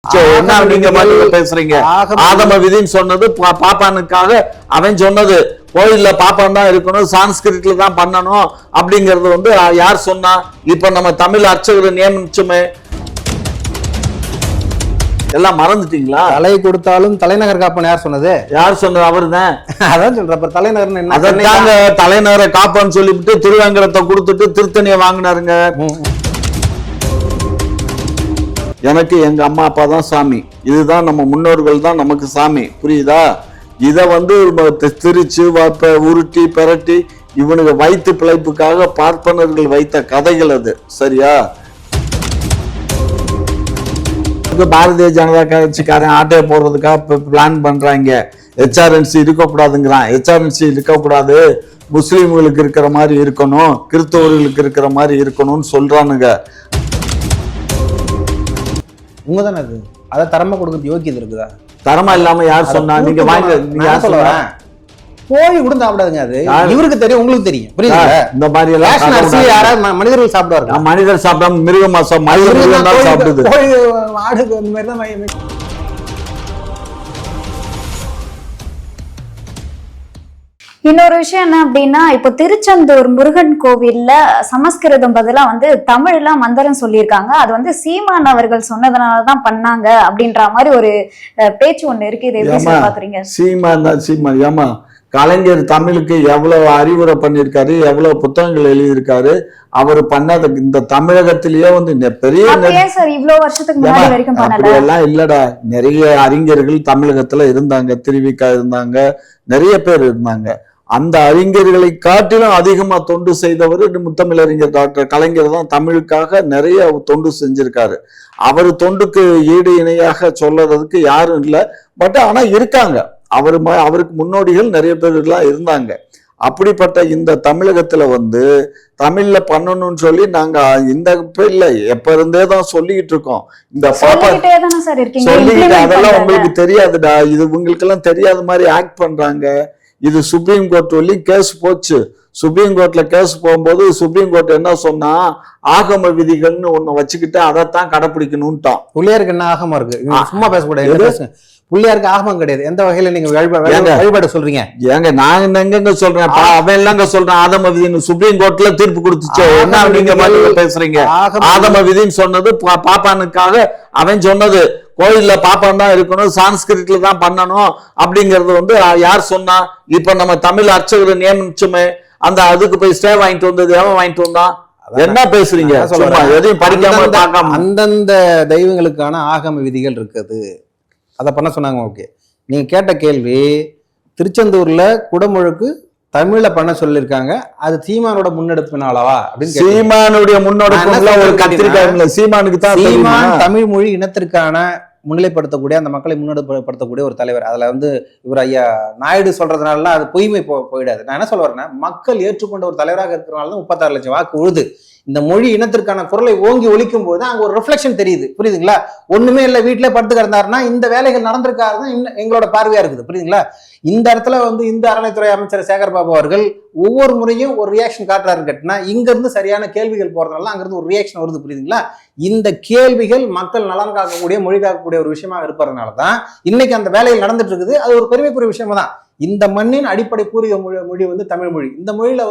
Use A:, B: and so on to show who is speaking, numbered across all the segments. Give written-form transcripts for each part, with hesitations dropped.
A: என்ன நீங்க பேசுறீங்க? ஆகம விதின்னு சொன்னது பாப்பானுக்காக அவன் சொன்னது. கோயில்ல பாப்பான் தான் இருக்கணும், சான்ஸ்கிரிட்ல தான் பண்ணணும் அப்படிங்கறது யார் சொன்னா? இப்ப நம்ம தமிழ் அர்ச்சகரை நியமிச்சுமே எல்லாம் மறந்துட்டீங்களா?
B: தலை கொடுத்தாலும் தலைநகர் காப்பன் யார் சொன்னது?
A: யார் சொன்னது? அவரு தான்.
B: அதான் சொல்ற தலைநகர்
A: அதாங்க, தலைநகரை காப்பான்னு சொல்லிவிட்டு திருவேங்கடத்தை கொடுத்துட்டு திருத்தணியை வாங்கினாருங்க. எனக்கு எங்க அம்மா அப்பா தான் சாமி, இதுதான் நம்ம முன்னோர்கள் தான் நமக்கு சாமி, புரியுதா? இத திரிச்சு உருட்டி பெரட்டி இவனுக்கு வயிற்று பிழைப்புக்காக பார்ப்பனர்கள் வைத்த கதைகள் அது, சரியா? பாரதிய ஜனதா கட்சிக்காரன் ஆட்டையை போடுறதுக்காக பிளான் பண்றாங்க. HRNC இருக்கக்கூடாதுங்கிறான். HRNC இருக்கக்கூடாது, முஸ்லீம்களுக்கு இருக்கிற மாதிரி இருக்கணும், கிறிஸ்தவர்களுக்கு இருக்கிற மாதிரி இருக்கணும்னு சொல்றானுங்க.
B: உங்கதானே அது? அதை தரமா கொடுக்கறது யோக்கியது இருக்குதா?
A: தரமா இல்லாம யார் சொன்னா? நீங்க வாங்க, நீங்க யார் சொல்ற?
B: போய் கூட சாப்பிடாதுங்க. அது இவருக்கு தெரியும், உங்களுக்கு தெரியும், புரியுதா? இந்த மாதிரி எல்லாம் யாராவது மனிதர்கள் சாப்பிடுவாங்க.
A: மனிதர் சாப்பிடாம மிருகமா சாப்பிடுது.
B: ஆடு அந்த மாதிரி தான்.
C: இன்னொரு விஷயம் என்ன அப்படின்னா, இப்போ திருச்செந்தூர் முருகன் கோவில்ல சமஸ்கிருதம் பதிலா தமிழ்ல மந்திரம் சொல்லியிருக்காங்க. அது சீமான் அவர்கள் சொன்னதுனாலதான் பண்ணாங்க அப்படின்ற மாதிரி ஒரு பேச்சு ஒண்ணு இருக்கு. இதை எப்படி பாக்குறீங்க?
A: சீமான் தான் சீமான். ஏமா, கலைஞர் தமிழுக்கு எவ்வளவு அறிவுரை பண்ணிருக்காரு, எவ்வளவு புத்தகங்கள் எழுதியிருக்காரு. அவர் பண்ணாத இந்த தமிழகத்திலேயே பெரிய
C: இவ்வளவு வருஷத்துக்கு முன்னாடி வரைக்கும் பண்ணல
A: எல்லாம் இல்லடா. நிறைய அறிஞர்கள் தமிழகத்துல இருந்தாங்க, திருவிக்கா இருந்தாங்க, நிறைய பேர் இருந்தாங்க. அந்த அறிஞர்களை காட்டிலும் அதிகமா தொண்டு செய்தவர் முத்தமிழறிஞர் டாக்டர் கலைஞர் தான். தமிழுக்காக நிறைய தொண்டு செஞ்சிருக்காரு. அவர் தொண்டுக்கு ஈடு இணையாக சொல்றதுக்கு யாரும் இல்லை. பட் ஆனா இருக்காங்க, அவருக்கு முன்னோடிகள் நிறைய பேர் எல்லாம் இருந்தாங்க. அப்படிப்பட்ட இந்த தமிழகத்துல தமிழ்ல பண்ணணும்னு சொல்லி நாங்க இந்த இல்ல எப்ப இருந்தே தான் சொல்லிக்கிட்டு இருக்கோம். இந்த பாப்பா சொல்லிக்கிட்டு அதெல்லாம் உங்களுக்கு தெரியாதுடா, இது உங்களுக்கு எல்லாம் தெரியாத மாதிரி ஆக்ட் பண்றாங்க. இது சுப்ரீம் கோர்ட் வரையும் கேஸ் போச்சு. சுப்ரீம் கோர்ட்ல கேஸ் போகும்போது சுப்ரீம் கோர்ட் என்ன சொன்னா, ஆகம விதிகள்னு ஒண்ணு வச்சுக்கிட்டு அதைத்தான் கடைப்பிடிக்கணும்ட்டான்.
B: பிள்ளையாருக்கு என்ன ஆகமா இருக்கு? சும்மா பேசக்கூடாது. பிள்ளையாருக்கு ஆகமம் கிடையாது. எந்த வகையில நீங்க வழிபாடு சொல்றீங்க?
A: ஏங்க நான் எங்க சொல்றேன், அவன் இல்லங்க சொல்றேன். ஆகம விதின்னு சுப்ரீம் கோர்ட்ல தீர்ப்பு கொடுத்துச்சு. என்ன நீங்க பேசுறீங்க? ஆகம விதின்னு சொன்னது பாப்பானுக்காக அவன் சொன்னது. கோயில்ல பாப்பான் தான் இருக்கணும், சான்ஸ்கிரிட்ல தான் பண்ணணும் அப்படிங்கறது யார் சொன்னா? இப்ப நம்ம தமிழ் அர்ச்சகரை நியமிச்சுமே அதுக்கு போய் ஸ்டே வாங்கிட்டு வந்தது எவன் வாங்கிட்டு வந்தான்? என்ன பேசுறீங்க? எதையும் படிக்காம
B: அந்தந்த தெய்வங்களுக்கான ஆகம விதிகள் இருக்குது, அதை பண்ண சொன்னாங்க. ஓகே, நீங்க கேட்ட கேள்வி திருச்செந்தூர்ல குடமுழுக்கு தமிழ்ல பண்ண சொல்லிருக்காங்க, அது சீமானோட முன்னெடுப்பினாலவா அப்படின்னு.
A: சீமானுடைய முன்னெடுப்பு சீமானுக்கு தான்.
B: சீமான் தமிழ் மொழி இனத்திற்கான முன்னிலைப்படுத்தக்கூடிய, அந்த மக்களை முன்னெடுப்படுத்தக்கூடிய ஒரு தலைவர். அதுல இவர் ஐயா நாயுடு சொல்றதுனால அது பொய்மை போயிடாது. நான் என்ன சொல்ல வரேன்னா, மக்கள் ஏற்றுக்கொண்ட ஒரு தலைவராக இருக்கிறனால தான் 36 லட்சம் வாக்கு உழுது. இந்த மொழி இனத்திற்கான குரலை ஓங்கி ஒலிக்கும் போது அங்க ஒரு ரிஃப்ளெக்ஷன் தெரியுது, புரியுதுங்களா? ஒண்ணுமே இல்லை, வீட்டுல படுத்து கிடந்தாருன்னா இந்த வேலைகள் நடந்திருக்காருன்னு எங்களோட பார்வையா இருக்குது, புரியுதுங்களா? இந்த இடத்துல இந்த அறநிலைத்துறை அமைச்சர் சேகர் பாபு அவர்கள் ஒவ்வொரு முறையும் ஒரு ரியாக்ஷன் காட்டுறாரு கேட்டினா, இங்க இருந்து சரியான கேள்விகள் போறதுனால அங்கிருந்து ஒரு ரியாக்ஷன் வருது, புரியுதுங்களா? இந்த கேள்விகள் மக்கள் நலன் காக்கக்கூடிய, மொழி காக்கக்கூடிய ஒரு விஷயமா இருப்பதுனாலதான் இன்னைக்கு அந்த வேலைகள் நடந்துட்டு இருக்குது. அது ஒரு பெருமைக்குரிய விஷயமா தான். இந்த மண்ணின் அடிப்படை பூர்வீக மொழி தமிழ் மொழி. இந்த மொழியில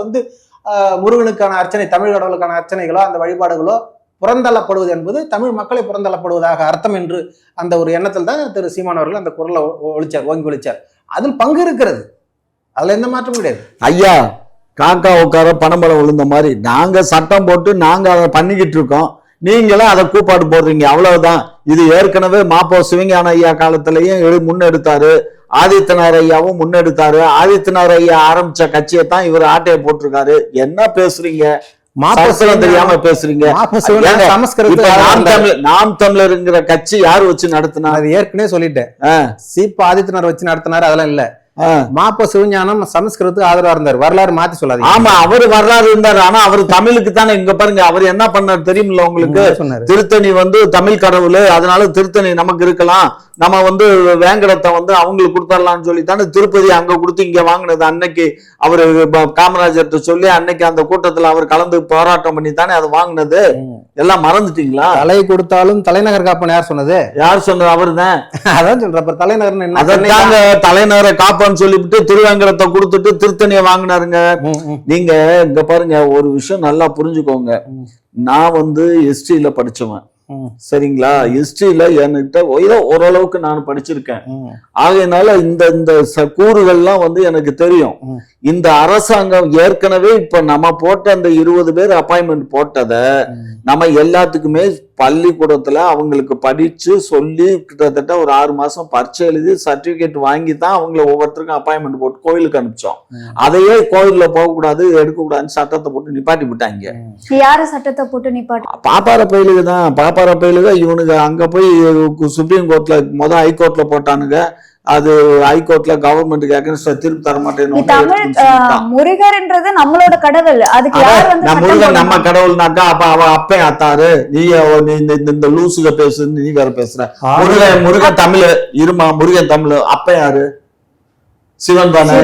B: முருகனுக்கான அர்ச்சனை, தமிழ் கடவுளுக்கான அர்ச்சனைகளோ அந்த வழிபாடுகளோ புறந்தள்ளப்படுவது என்பது தமிழ் மக்களை புறந்தள்ளப்படுவதாக அர்த்தம் என்று அந்த ஒரு எண்ணத்தில் தான் திரு சீமான் அவர்கள் அந்த குரலை ஓங்கி ஒழிச்சார். அதில் பங்கு இருக்கிறது, அதுல எந்த மாற்றம் கிடையாது.
A: ஐயா, காக்கா உட்கார பணம்பரம் விழுந்த மாதிரி நாங்க சட்டம் போட்டு நாங்க அதை பண்ணிக்கிட்டு இருக்கோம், நீங்களும் அதை கூப்பாடு போடுறீங்க, அவ்வளவுதான். இது ஏற்கனவே மாப்போ சிவஞான ஐயா காலத்திலையும் முன்னெடுத்தாரு, ஆதித்தனார் ஐயாவும் முன்னெடுத்தாரு. ஆதித்தனார் ஐயா ஆரம்பிச்ச கட்சியை தான் இவர் ஆட்டையை போட்டிருக்காரு. என்ன பேசுறீங்க? தெரியாம பேசுறீங்க. நாம் தமிழர்ங்கிற கட்சி யாரு வச்சு நடத்தினா?
B: அது ஏற்கனவே சொல்லிட்டேன். சீப்பா ஆதித்தனார் வச்சு நடத்தினாரு, அதெல்லாம் இல்ல. மாப்ப சிவஞானம் சமஸ்கிருதத்துக்கு ஆதரவா இருந்தார். வரலாறு மாத்தி சொல்லாதீங்க.
A: ஆமா, அவரு வரலாறு இருந்தாரு. ஆனா அவர் தமிழுக்கு தானே. இங்க பாருங்க, அவர் என்ன பண்ணாரு தெரியுமில்ல உங்களுக்கு?
B: சொன்னாரு
A: திருத்தணி தமிழ் கடவுள், அதனால திருத்தணி நமக்கு இருக்கலாம், நம்ம வேங்கடத்தை அவங்களுக்கு கொடுத்துடலாம்னு சொல்லி தானே திருப்பதி அங்க கொடுத்து இங்க வாங்கினது. அன்னைக்கு அவரு காமராஜர்கிட்ட சொல்லி அன்னைக்கு அந்த கூட்டத்துல அவர் கலந்து போராட்டம் பண்ணி தானே அது வாங்கினது. எல்லாம் மறந்துட்டீங்களா?
B: தலை கொடுத்தாலும் தலைநகர் காப்பன் யார் சொன்னது?
A: யார் சொன்னது? அவருதான்.
B: அதான் சொல்ற தலைநகர் என்ன?
A: அதாங்க தலைநகரை காப்பான்னு சொல்லிவிட்டு திருவேங்கடத்தை கொடுத்துட்டு திருத்தணியை வாங்கினாருங்க. நீங்க இங்க பாருங்க, ஒரு விஷயம் நல்லா புரிஞ்சுக்கோங்க. நான் ஹிஸ்டரியில படிச்சவன், சரிங்களா? ஹிஸ்டரியில என்கிட்ட ஏதோ ஓரளவுக்கு நான் படிச்சிருக்கேன். ஆகையினால இந்த கூறுகள்லாம் எனக்கு தெரியும். இந்த அரசாங்கம் ஏற்கனவே இப்ப நம்ம போட்ட அந்த 20 பேர் அப்பாயின்மெண்ட் போட்டத நம்ம எல்லாத்துக்குமே பள்ளிக்கூடத்துல அவங்களுக்கு படிச்சு சொல்லி கிட்டத்தட்ட ஒரு 6 மாசம் பரீட்சை எழுதி சர்டிபிகேட் வாங்கி தான் அவங்களை ஒவ்வொருத்தருக்கும் அப்பாயின்மெண்ட் போட்டு கோயிலுக்கு அனுப்பிச்சோம். அதையே கோயில்ல போகக்கூடாது எடுக்கக்கூடாதுன்னு சட்டத்தை போட்டு நிப்பாட்டி விட்டாங்க.
C: யாரு சட்டத்தை போட்டு நிப்பாட்டி?
A: பாப்பார பயிலுக்கு தான். பாப்பார பயிலுக்கு இவனுக்கு அங்க போய் சுப்ரீம் கோர்ட்ல ஹைகோர்ட்ல போட்டானுங்க. அது ஹைகோர்ட்ல கவர்மெண்ட்டுக்கு அகைன்ஸ்டா திருப்பி தர மாட்டேன்.
C: முருகர்ன்றது நம்மளோட கடவுள், அதுக்கு
A: முருகன் நம்ம கடவுள்னாக்கா அப்ப அவ அப்பன் அத்தாரு, நீ இந்த லூசுக பேசு, நீ வேற பேசுற. முருகன் தமிழ் இருமா, முருகன் தமிழ். அப்ப யாரு? சிவன் தானே,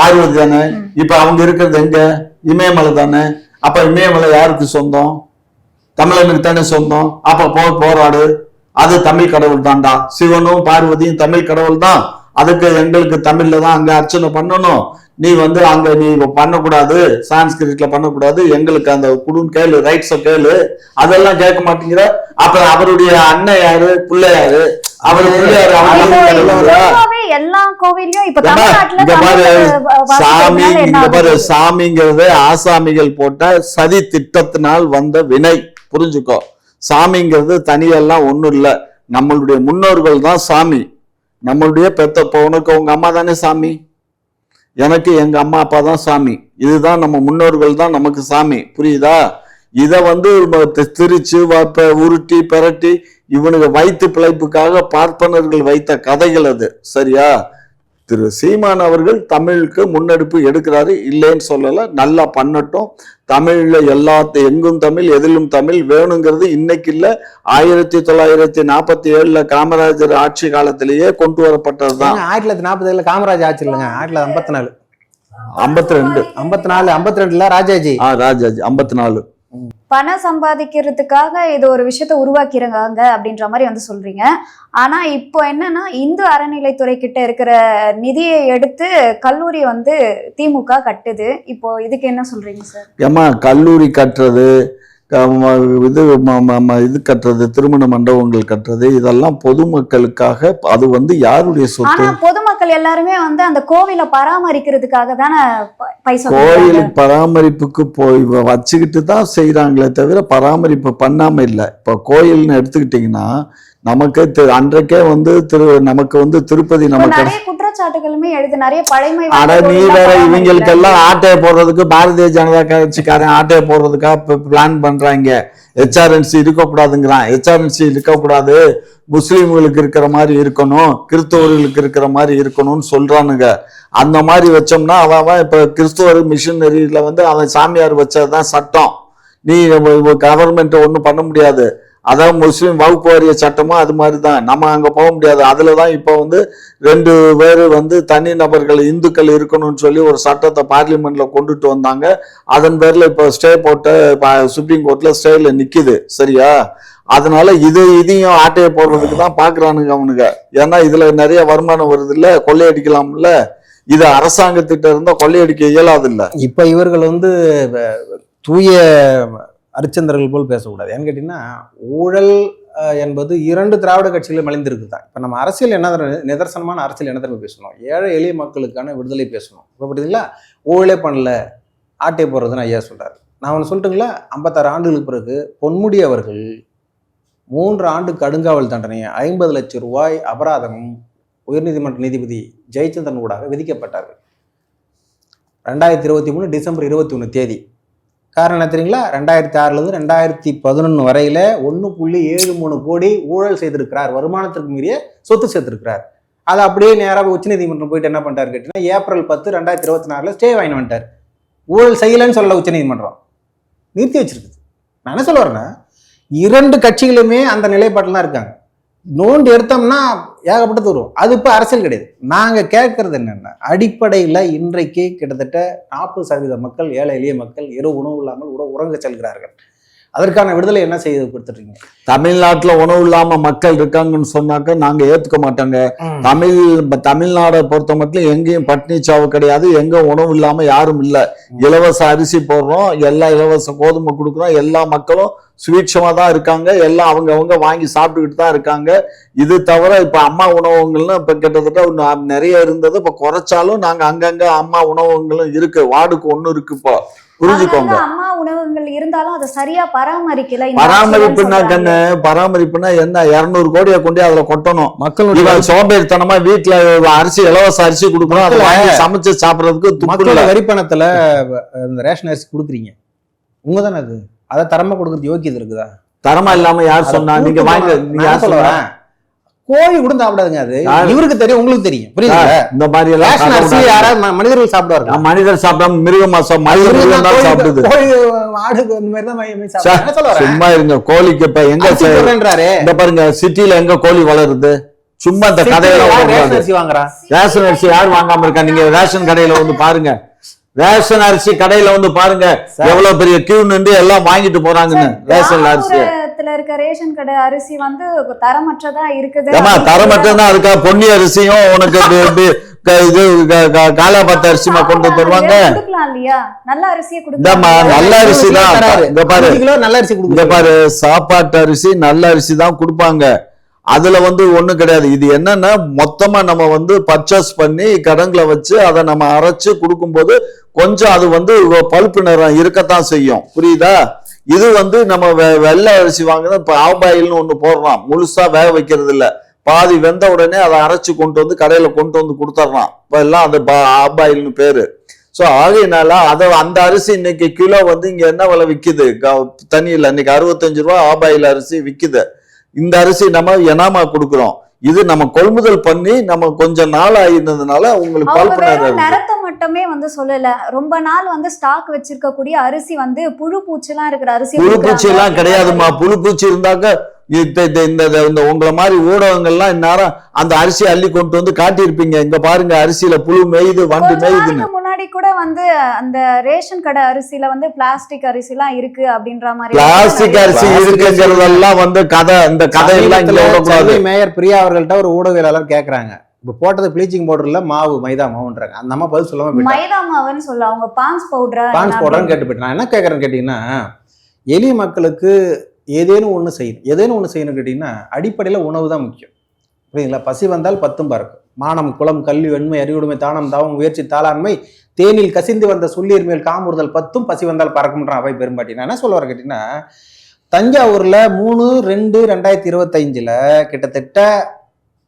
A: பார்வதி தானே. இப்ப அவங்க இருக்கிறது எங்க? இமயமலை தானே. அப்ப இமயமலை யாருக்கு சொந்தம்? தமிழனுக்கு தானே சொந்தம். அப்ப போராடு, அது தமிழ் கடவுள் தான்டா. சிவனும் பார்வதியும் தமிழ் கடவுள் தான். அதுக்கு எங்களுக்கு தமிழ்ல தான் அங்க அர்ச்சனை பண்ணணும். நீ அங்க நீ பண்ணக்கூடாது, சான்ஸ்கிரிட்ல பண்ணக்கூடாது, எங்களுக்கு அந்த குடுன்னு கேளு, ரைட்ஸ கேளு. அதெல்லாம் கேட்க மாட்டேங்கிற. அப்புறம் அவருடைய அண்ணன் யாரு, பிள்ளை யாரு? அவரு பிள்ளையாரு.
C: எல்லா கோவிலையும்
A: சாமிங்கிறது ஆசாமிகள் போட்ட சதி திட்டத்தினால் வந்த வினை. புரிஞ்சுக்கோ. சாமிங்கிறது தனியெல்லாம் ஒண்ணும் இல்ல. நம்மளுடைய முன்னோர்கள் தான் சாமி. நம்மளுடைய உனக்கு உங்க அம்மா தானே சாமி, எனக்கு எங்க அம்மா அப்பா தான் சாமி. இதுதான் நம்ம முன்னோர்கள் தான் நமக்கு சாமி. புரியுதா? இத திரிச்சு உருட்டி பெரட்டி இவனுக்கு வயிற்று பிழைப்புக்காக பார்ப்பனர்கள் வைத்த கதைகள் அது. சரியா? திரு சீமான் அவர்கள் தமிழுக்கு முன்னெடுப்பு எடுக்கிறாரு, இல்லைன்னு சொல்லல. நல்லா பண்ணட்டும். தமிழ்ல எங்கும் தமிழ், எதிலும் தமிழ் வேணுங்கிறது இன்னைக்கு இல்ல, 1947 காமராஜர் ஆட்சி காலத்திலேயே கொண்டு வரப்பட்டதுதான்.
B: 1947 காமராஜர் ஆட்சி இல்லைங்க, 1954
A: 52
B: 52 ராஜாஜி.
A: ராஜாஜி 54.
C: பணம் சம்பாதிக்கிறதுக்காக இது ஒரு விஷயத்த உருவாக்கிறாங்க அப்படின்ற மாதிரி சொல்றீங்க. ஆனா இப்போ என்னன்னா, இந்து அறநிலைத்துறை கிட்ட இருக்கிற நிதியை எடுத்து கல்லூரி திமுக கட்டுது. இப்போ இதுக்கு என்ன சொல்றீங்க சார்?
A: ஏமா கல்லூரி கட்டுறது, இது கட்டுறது, திருமண மண்டபங்கள் கட்டுறது, இதெல்லாம் பொதுமக்களுக்காக. அது யாருடைய சொத்து?
C: பொதுமக்கள் எல்லாருமே அந்த கோவிலை பராமரிக்கிறதுக்காக தானே பைசா.
A: கோயிலுக்கு பராமரிப்புக்கு போய் வச்சுக்கிட்டு தான் செய்யறாங்களே தவிர பராமரிப்பு பண்ணாம இல்லை. இப்ப கோயில்னு எடுத்துக்கிட்டீங்கன்னா நமக்கு அன்றைக்கே நமக்கு திருப்பதி நமக்கு
C: குற்றச்சாட்டுகளுமே எழுது நிறைய பழைமை.
A: நீ வேற இவங்களுக்கு எல்லாம் ஆட்டையை போடுறதுக்கு பாரதிய ஜனதா கட்சிக்காரன் ஆட்டையை போடுறதுக்காக பிளான் பண்றாங்க. HRNC இருக்கக்கூடாதுங்கிறான். HRNC இருக்கக்கூடாது, முஸ்லீம்களுக்கு இருக்கிற மாதிரி இருக்கணும், கிறிஸ்தவர்களுக்கு இருக்கிற மாதிரி இருக்கணும்னு சொல்றானுங்க. அந்த மாதிரி வச்சோம்னா அவன் இப்ப கிறிஸ்தவர் மிஷினரியில அவன் சாமியார் வச்சதுதான் சட்டம். நீ கவர்மெண்ட் ஒன்றும் பண்ண முடியாது. அதாவது முஸ்லீம் வகுப்பு வாரிய சட்டமும் அது மாதிரிதான். நம்ம அங்க போக முடியாது. அதுலதான் இப்ப 2 பேரு தனி நபர்கள் இந்துக்கள் இருக்கணும்னு சொல்லி ஒரு சட்டத்தை பார்லிமெண்ட்ல கொண்டுட்டு வந்தாங்க. அதன் பேர்ல இப்ப ஸ்டே போட்ட சுப்ரீம் கோர்ட்ல ஸ்டேல நிக்குது. சரியா? அதனால இதையும் ஆட்டையை போடுறதுக்கு தான் பாக்குறானுங்க அவனுங்க. ஏன்னா இதுல நிறைய வருமானம் வருது இல்ல, கொள்ளையடிக்கலாம்ல. இது அரசாங்கத்திட்ட இருந்தா கொள்ளையடிக்க இயலாது இல்ல.
B: இப்ப இவர்கள் தூய அரிச்சந்திரர்கள் போல் பேசக்கூடாது. ஏன்னு கேட்டீங்கன்னா, ஊழல் என்பது 2 திராவிட கட்சிகளும் மலிந்திருக்கு தான். இப்போ நம்ம அரசியல் என்ன நிதர்சனமான அரசியல் என்ன தரப்பு பேசணும்? ஏழை எளிய மக்களுக்கான விடுதலை பேசணும். இப்போ பார்த்தீங்களா, ஊழலே பண்ணல, ஆட்டை போடுறதுன்னு ஐயா சொல்றாரு. நான் ஒன்று சொல்லட்டுங்களா? 56 ஆண்டுகளுக்கு பிறகு பொன்முடி அவர்கள் 3 ஆண்டு கடுங்காவல் தண்டனை, 50 லட்சம் ரூபாய் அபராதம் உயர்நீதிமன்ற நீதிபதி ஜெயச்சந்திரன் ஊடாக விதிக்கப்பட்டார்கள். 2023 டிசம்பர் 21 தேதி. காரணம் என்ன தெரியுங்களா? 2006 2011 வரையில 1.73 கோடி ஊழல் செய்திருக்கிறார், வருமானத்திற்கு மீறிய சொத்து சேர்த்திருக்கிறார். அதை அப்படியே நேராக உச்சநீதிமன்றம் போயிட்டு என்ன பண்ணிட்டாரு கேட்டீங்கன்னா ஏப்ரல் 10, 2024 ஸ்டே வாங்கி வந்துட்டார். ஊழல் செய்யலைன்னு சொல்லல உச்சநீதிமன்றம், நிறுத்தி வச்சிருக்குது. நான் என்ன சொல்ல வரேன்னா, 2 கட்சிகளுமே அந்த நிலைப்பாட்டில் தான் இருக்காங்க. நோண்டு எடுத்தோம்னா ஏகப்பட்டது வரும். அது இப்போ அரசியல் கிடையாது. நாங்கள் கேட்கறது என்னென்னா, அடிப்படையில் இன்றைக்கு கிட்டத்தட்ட 40% மக்கள், ஏழை எளிய மக்கள் இரவு உணவு இல்லாமல் உறங்க செல்கிறார்கள். அதற்கான விடுதலை என்ன செய்து கொடுத்துட்றீங்க?
A: தமிழ்நாட்டுல உணவு இல்லாம மக்கள் இருக்காங்கன்னு சொன்னாக்க நாங்க ஏத்துக்க மாட்டோங்க. தமிழ்நாடை பொறுத்த மட்டும் எங்கேயும் பட்னி சாவு கிடையாது, எங்க உணவு இல்லாம யாரும் இல்ல. இலவச அரிசி போடுறோம், எல்லா இலவச கோதுமை கொடுக்குறோம், எல்லா மக்களும் சுவீட்சமா தான் இருக்காங்க, எல்லாம் அவங்க வாங்கி சாப்பிட்டுக்கிட்டு தான் இருக்காங்க. இது தவிர இப்ப அம்மா உணவகங்கள்னு இப்ப கிட்டத்தட்ட நிறைய இருந்தது, இப்ப குறைச்சாலும் நாங்க அங்கங்க அம்மா உணவகங்களும் இருக்கு, வார்டுக்கு 1 இருக்கு. இப்போ புரிஞ்சுக்கோங்க,
C: அம்மா உணவகங்கள் இருந்தாலும் அதை சரியா பராமரிக்கல.
A: பராமரிப்புனா என்ன, 200 கோடியை கொண்டு அதுல கொட்டணும். மக்களுடைய சோம்பேறித்தனமா வீட்டுல அரிசி, இலவச அரிசி கொடுக்கணும், அதை வாங்கி சமைச்சு சாப்பிடறதுக்கு
B: மக்களோட வரி பணத்துல இந்த ரேஷன் அரிசி கொடுக்குறீங்க, உங்கதானே அது? அதை தரமா கொடுக்கறது யோக்கியது இருக்குதா?
A: தரமா இல்லாம யார் சொன்னா? நீங்க வாங்க, நீங்க யார் சொல்ல?
B: கோழி கூட சாப்பிடாதுங்க, அது இவருக்கு தெரியும், உங்களுக்கு தெரியும், புரியுதா? இந்த மாதிரி எல்லாம் யாராவது மனிதர்கள் சாப்பிடுவாங்க, மனிதர் சாப்பிடாம மிருகம் சாப்பிடுது, ஆடுக்கு அந்த மாதிரி தான்.
A: சும்மா இருங்க, கோழிக்கு இப்ப எங்க இந்த பாருங்க சிட்டில எங்க கோழி வளருது? சும்மா இந்த கதையெல்லாம்
B: அரிசி வாங்குறான்.
A: ரேஷன் அரிசி யார் வாங்காம இருக்கா? நீங்க ரேஷன் கடையில வந்து பாருங்க, ரேஷன் அரிசி கடையில வந்து பாருங்க எவ்வளவு பெரிய கியூ நின்று எல்லாம் வாங்கிட்டு போறாங்கன்னு. ரேஷன் அரிசி
C: இருக்க ரேஷன் கடை அரிசி வந்து தரமற்றதா இருக்குது.
A: தரமற்றதா இருக்கா? பொன்னி அரிசியும் உனக்கு இது காலாபத்த அரிசிமா கொண்டு தருவாங்க.
C: நல்ல அரிசியை
A: நல்ல அரிசி தான். இங்க பாரு, நல்ல அரிசி இங்க பாரு, சாப்பாட்டு அரிசி நல்ல அரிசி தான் கொடுப்பாங்க. அதுல வந்து ஒண்ணு கிடையாது. இது என்னன்னா மொத்தமா நம்ம வந்து பர்ச்சேஸ் பண்ணி கடன்களை வச்சு அதை நம்ம அரைச்சு கொடுக்கும்போது கொஞ்சம் அது வந்து பழுப்பு நிறம் இருக்கத்தான் செய்யும், புரியுதா? இது வந்து நம்ம வெள்ளை அரிசி வாங்குறது இப்ப ஆபாயில்னு ஒண்ணு போடுறான், முழுசா வேக வைக்கிறது இல்ல, பாதி வெந்த உடனே அதை அரைச்சு கொண்டு வந்து கடையில கொண்டு வந்து கொடுத்துட்றான். இப்ப எல்லாம் அந்த ஆபாயில்னு பேரு. சோ ஆகையினால அந்த அரிசி இன்னைக்கு கிலோ வந்து இங்க என்ன விலை விக்குது? தண்ணியில இன்னைக்கு 65 ரூபாய் ஆபாயில் அரிசி விக்குது. இந்த அரிசி நம்ம எனாமா கொடுக்குறோம். இது நம்ம கொள்முதல் பண்ணி நம்ம கொஞ்சம் நாள் ஆயிருந்ததுனால உங்களுக்கு
C: நிறத்தை மட்டுமே வந்து சொல்லல, ரொம்ப நாள் வந்து ஸ்டாக் வச்சிருக்க கூடிய அரிசி வந்து புழு பூச்சி எல்லாம் இருக்கிற அரிசி.
A: புழு பூச்சி எல்லாம் கிடையாதுமா. புழு பூச்சி இருந்தாக்க இந்த உங்களை மாதிரி ஊடகங்கள்லாம் இந்நேரம் அந்த அரிசி அள்ளி கொண்டு வந்து காட்டியிருப்பீங்க. இங்க பாருங்க அரிசியில புழு மேயுது, வண்டு மேயுதுன்னு.
C: முன்னாடி கூட வந்து அந்த ரேஷன் கடை அரிசியில வந்து பிளாஸ்டிக் அரிசி எல்லாம் இருக்கு அப்படின்ற மாதிரி.
A: பிளாஸ்டிக் அரிசி இருக்குங்கிறதெல்லாம் வந்து கதை, இந்த கதையெல்லாம்
B: மேயர் பிரியா அவர்கள்ட்ட ஒரு ஊடகவியலாளர் கேக்குறாங்க, இப்ப போட்டது ப்ளீச்சிங் பவுடர்ல மாவு மைதா மாவுன்றாங்க. அந்த அம்மா பதில் சொல்லாம
C: மைதா மாவுன்னு சொல்ல, அவங்க பான்ஸ் பவுடர்னு
B: கேட்டு போயிட்டு நான் என்ன கேட்கறேன்னு கேட்டீங்கன்னா, எளிய மக்களுக்கு ஏதேனும் ஒண்ணு செய்யணும் கேட்டீங்கன்னா அடிப்படையில உணவு தான் முக்கியம், புரியுதுங்களா? பசி வந்தால் 10 பறக்கும். மானம், குலம், கல்வி, வெண்மை, அறிவுடைமை, தானம், தாவம், முயற்சி, தாளாண்மை, தேனில் கசிந்து வந்த சொல்லீர் மேல் காமுறுதல் 10 பசி வந்தால் பறக்கும்ன்றான் அவை பெரும்பாட்டி. நான் என்ன சொல்ல வர கேட்டீங்கன்னா, தஞ்சாவூர்ல 3/2/2025 கிட்டத்தட்ட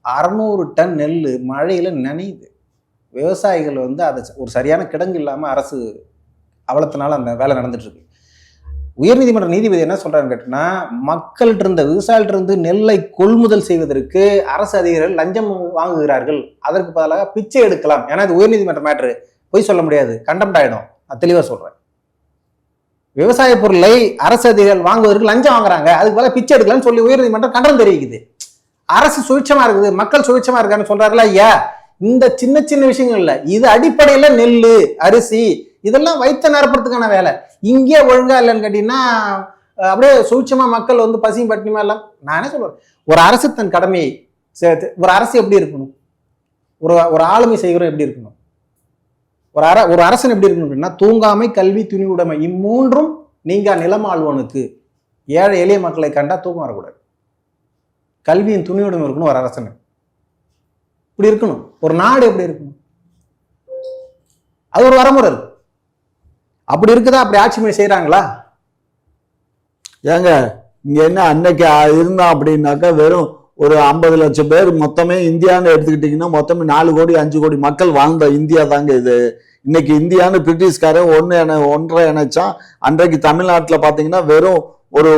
B: 600 டன் நெல் மழையில நனையுது. விவசாயிகள் வந்து அதை ஒரு சரியான கிடங்கு இல்லாம அரசு அவலத்தினால அந்த வேலை நடந்துட்டு இருக்கு. உயர்நீதிமன்ற நீதிபதி என்ன சொல்றாருன்னு கேட்டீங்கன்னா, மக்கள்கிட்ட இருந்த விவசாயிகிட்ட இருந்து நெல்லை கொள்முதல் செய்வதற்கு அரசு அதிகாரிகள் லஞ்சம் வாங்குகிறார்கள், அதற்கு பதிலாக பிச்சை எடுக்கலாம். ஏன்னா இது உயர்நீதிமன்ற மேட்ரு, போய் சொல்ல முடியாது, கண்டெம்ட் ஆயிடும். நான் தெளிவா சொல்றேன். விவசாய பொருளை அரசு அதிகாரிகள் வாங்குவதற்கு லஞ்சம் வாங்குறாங்க, அதுக்கு பதிலாக பிச்சை எடுக்கலாம்னு சொல்லி உயர்நீதிமன்றம் கண்டனம் தெரிவிக்குது. அரசு சுயட்சமா இருக்குது, மக்கள் சுயட்சமா இருக்கான்னு சொல்றாருல ஐயா. இந்த சின்ன சின்ன விஷயங்கள் இல்ல, இது அடிப்படையில நெல்லு, அரிசி இதெல்லாம் வைத்த நிரப்புறதுக்கான வேலை. இங்கே ஒழுங்கா இல்லைன்னு கேட்டீங்கன்னா அப்படியே சூட்சமா மக்கள் வந்து பசியும் பட்டினியுமா எல்லாம். நான் என்ன சொல்றேன், ஒரு அரசு தன் கடமையை, ஒரு அரசு எப்படி இருக்கணும், ஒரு ஆளுமை செய்கிறோம் எப்படி இருக்கணும், ஒரு அரசன் எப்படி இருக்கணும் அப்படின்னா, தூங்காமை, கல்வி, துணி உடைமை, இம்மூன்றும் நீங்க நிலம் ஆழ்வனுக்கு. ஏழை எளிய மக்களை கண்டா தூக்கம் வரக்கூடாது, கல்வியின் துணி உடைமை இருக்கணும் ஒரு அரசன். இப்படி இருக்கணும். ஒரு நாடு எப்படி இருக்கணும், அது ஒரு வரமுறை இருக்கு. அப்படி இருக்குதா? அப்படி ஆட்சி முறை செய்யறாங்களா?
A: ஏங்க இங்க என்ன அன்னைக்கு இருந்தா அப்படின்னாக்கா வெறும் ஒரு 50 லட்சம் பேர் மொத்தமே இந்தியான்னு எடுத்துக்கிட்டீங்கன்னா மொத்தமே 4 கோடி 5 கோடி மக்கள் வாழ்ந்த இந்தியா தாங்க இது. இன்னைக்கு இந்தியான்னு பிரிட்டிஷ்காரன் 1.5 இணைச்சான். அன்றைக்கு தமிழ்நாட்டுல பாத்தீங்கன்னா வெறும் ஒரு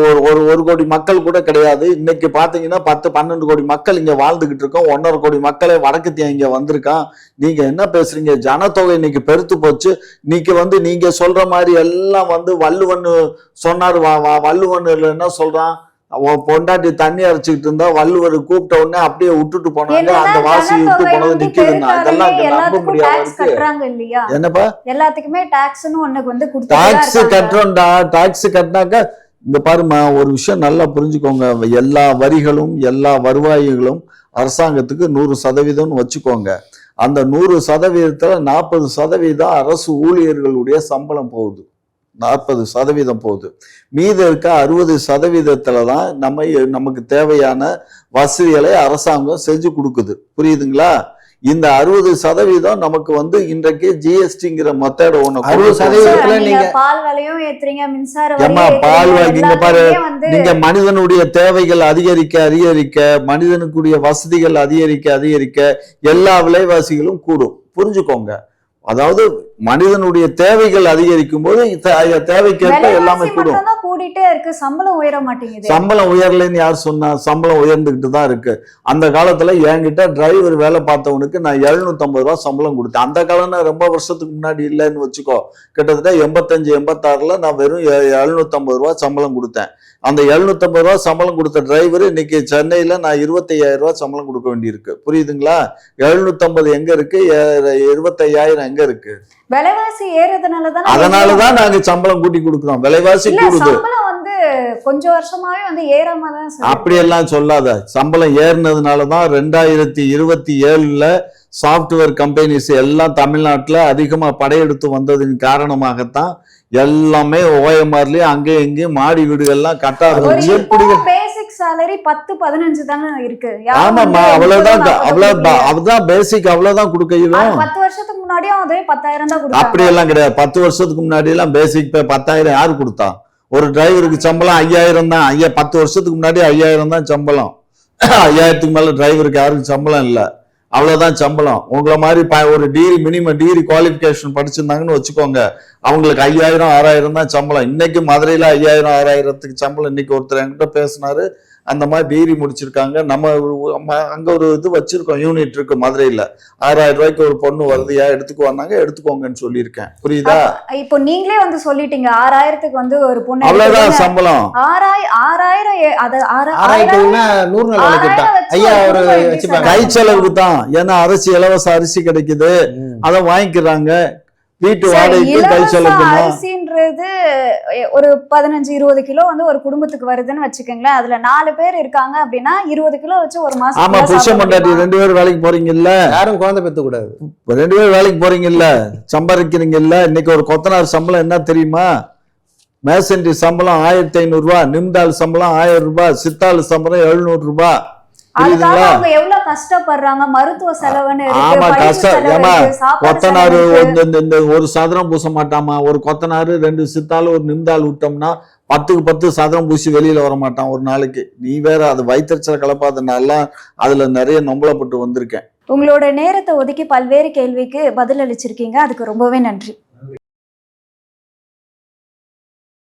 A: ஒரு கோடி மக்கள் கூட கிடையாது. இன்னைக்கு பாத்தீங்கன்னா 10-12 கோடி மக்கள் இங்க வாழ்ந்துகிட்டு இருக்கோம். 1.5 கோடி மக்களே வடக்கத்தியா இங்க வந்திருக்கான். நீங்க என்ன பேசுறீங்க? ஜனத்தொகை இன்னைக்கு பெருத்து போச்சு. இன்னைக்கு நீங்க சொல்ற மாதிரி எல்லாம் வள்ளுவன் சொன்னாரு. வள்ளுவன் என்ன சொல்றான்? பொண்டாட்டி தண்ணி அரைச்சிக்கிட்டு இருந்தா வள்ளுவர் கூப்பிட்ட உடனே அப்படியே விட்டுட்டு போனாங்க. அந்த வாசி விட்டு போனது நிக்குதுன்னா இதெல்லாம் நம்ப முடியாது. என்னப்பா
C: எல்லாத்துக்குமே டாக்ஸ்னு ஒண்ணுக்கு
A: டாக்ஸ் கட்டுறோம்டா. டாக்ஸ் கட்டினாக்க இங்க பாருமா, ஒரு விஷயம் நல்லா புரிஞ்சுக்கோங்க. எல்லா வரிகளும் எல்லா வருவாய்களும் அரசாங்கத்துக்கு 100% வச்சுக்கோங்க. அந்த 100%த்துல 40% அரசு ஊழியர்களுடைய சம்பளம் போகுது. 40% போகுது. மீத இருக்க 60%த்துல தான் நமக்கு தேவையான வசதிகளை அரசாங்கம் செஞ்சு கொடுக்குது. புரியுதுங்களா? இந்த 60% நமக்கு இன்றைக்கு ஜிஎஸ்டிங்கிற மெத்தட் ஒண்ணு.
B: 60%ல நீங்க
C: பால் விலையும் ஏத்துறீங்க, மின்சார
A: பால் இங்க பாரு, நீங்க மனிதனுடைய தேவைகள் அதிகரிக்க மனிதனுக்குரிய வசதிகள் அதிகரிக்க எல்லா விலைவாசிகளும் கூடும். புரிஞ்சுக்கோங்க. அதாவது மனிதனுடைய தேவைகள் அதிகரிக்கும் போது தேவைக்கேற்ப எல்லாமே கூடும்.
C: கூடிட்டே இருக்கு, சம்பளம் உயர மாட்டேங்குது.
A: சம்பளம் உயரலைன்னு யார் சொன்னா? சம்பளம் உயர்ந்துகிட்டு தான் இருக்கு. அந்த காலத்துல என்கிட்ட டிரைவர் வேலை பார்த்தவனுக்கு நான் 750 ரூபாய் சம்பளம் கொடுத்தேன். அந்த காலம் ரொம்ப வருஷத்துக்கு முன்னாடி இல்லைன்னு வச்சுக்கோ. கிட்டத்தட்ட 85-86ல நான் வெறும் 750 ரூபாய் சம்பளம் கொடுத்தேன். அந்த 750 ரூபாய் சம்பளம் கொடுத்த டிரைவர் இன்னைக்கு சென்னையில நான் 25,000 ரூபாய் சம்பளம் கொடுக்க வேண்டியிருக்கு. புரியுதுங்களா? 750 எங்க இருக்கு, 25,000 எங்க இருக்கு?
C: விலைவாசி ஏறதுனாலதான்
A: அதனாலதான் நாங்க சம்பளம் கூட்டி கொடுக்கிறோம். விலைவாசி கூடுது.
C: கொஞ்சம் வருஷமாவே ஏறாமதான்.
A: அப்படி எல்லாம் சொல்லாத. சம்பளம் ஏறினதுனாலதான் 2027ல சாப்ட்வேர் கம்பெனிஸ் எல்லாம் தமிழ்நாட்டுல அதிகமா படையெடுத்து வந்ததின் காரணமாகத்தான் எல்லாமே ஓஎம்ஆர்லயும் அங்கே இங்கேயும் மாடி வீடுகள்லாம் கட்டாது.
C: பேசிக் சாலரி 10-15 தானே இருக்கு.
A: ஆமாமா, அவ்வளவுதான் பேசிக், அவ்வளவுதான் கொடுக்கணும்.
C: 10 வருஷத்துக்கு முன்னாடியும் அதே 10,000 தான் கொடுத்தாங்க.
A: அப்படி எல்லாம் கிடையாது. 10 வருஷத்துக்கு முன்னாடி எல்லாம் பேசிக் 10,000 யாரு கொடுத்தா? ஒரு டிரைவருக்கு சம்பளம் 5,000 தான். 10 வருஷத்துக்கு முன்னாடி 5,000 தான் சம்பளம். 5,000க்கு மேல டிரைவருக்கு யாருக்கு சம்பளம் இல்ல. அவ்வளவுதான் சம்பளம். உங்களை மாதிரி ஒரு மினிமம் டிகிரி குவாலிபிகேஷன் படிச்சிருந்தாங்கன்னு வச்சுக்கோங்க, அவங்களுக்கு 5,000-6,000 தான் சம்பளம். இன்னைக்கு மதுரையில 5,000-6,000க்கு சம்பளம். இன்னைக்கு ஒருத்தர் என்கிட்ட பேசினாரு, அந்த மாதிரி டிகிரி முடிச்சிருக்காங்க. நம்ம அங்க ஒரு இது வச்சிருக்கோம், யூனிட் இருக்கு மதுரையில. 6,000 ரூபாய்க்கு ஒரு பொண்ணு வருதுயா, எடுத்துக்கோங்கன்னு சொல்லியிருக்கேன். புரியுதா?
C: இப்போ நீங்களே சொல்லிட்டீங்க 6,000க்கு ஒரு பொண்ணு,
A: அவ்வளவுதான் சம்பளம்.
B: 6,000
A: கை செலவுக்கு தான். ஏன்னா இலவச அரிசி கிடைக்குது, அதை வாங்கிக்கிறாங்க. வீட்டு வாடகைக்கு கை செலவு.
C: அரிசின்றது ஒரு 15-20 கிலோ ஒரு குடும்பத்துக்கு வருதுன்னு வச்சுக்கோங்களேன். அதுல 4 பேர் இருக்காங்க அப்படின்னா 20 கிலோ வச்சு ஒரு மாசம்.
A: ஆமா, புருஷன் பொண்டாட்டி 2 பேரும் வேலைக்கு போறீங்கல்ல,
B: யாரும் குழந்தை பெற்று கூடாது.
A: 2 பேரும் வேலைக்கு போறீங்கல்ல, சம்பாதிக்கிறீங்கல்ல. இன்னைக்கு ஒரு கொத்தனார் சம்பளம் என்ன தெரியுமா? மேசன்ரி சம்பளம் 1,500 ரூபாய், நிம்டால் சம்பளம் 1000 ரூபாய், சித்தாள் சம்பளம் 700 ரூபாய்.
C: எவ்வளவு கஷ்டப்படுறாங்க, மருத்துவ செலவுன்னு
A: கொத்தனாரு ஒரு சதுரம் பூச மாட்டாமா. ஒரு கொத்தனாரு 2 சித்தாள் ஒரு நிம்டால் விட்டோம்னா 10க்கு 10 சதுரம் பூசி வெளியில வர மாட்டான் ஒரு நாளைக்கு. நீ வேற அது வயிற்றுச்சல கலப்பாதனால அதுல நிறைய நொம்பலப்பட்டு வந்திருக்கேன்.
C: உங்களோட நேரத்தை ஒதுக்கி பல்வேறு கேள்விக்கு பதில் அளிச்சிருக்கீங்க, அதுக்கு ரொம்பவே நன்றி.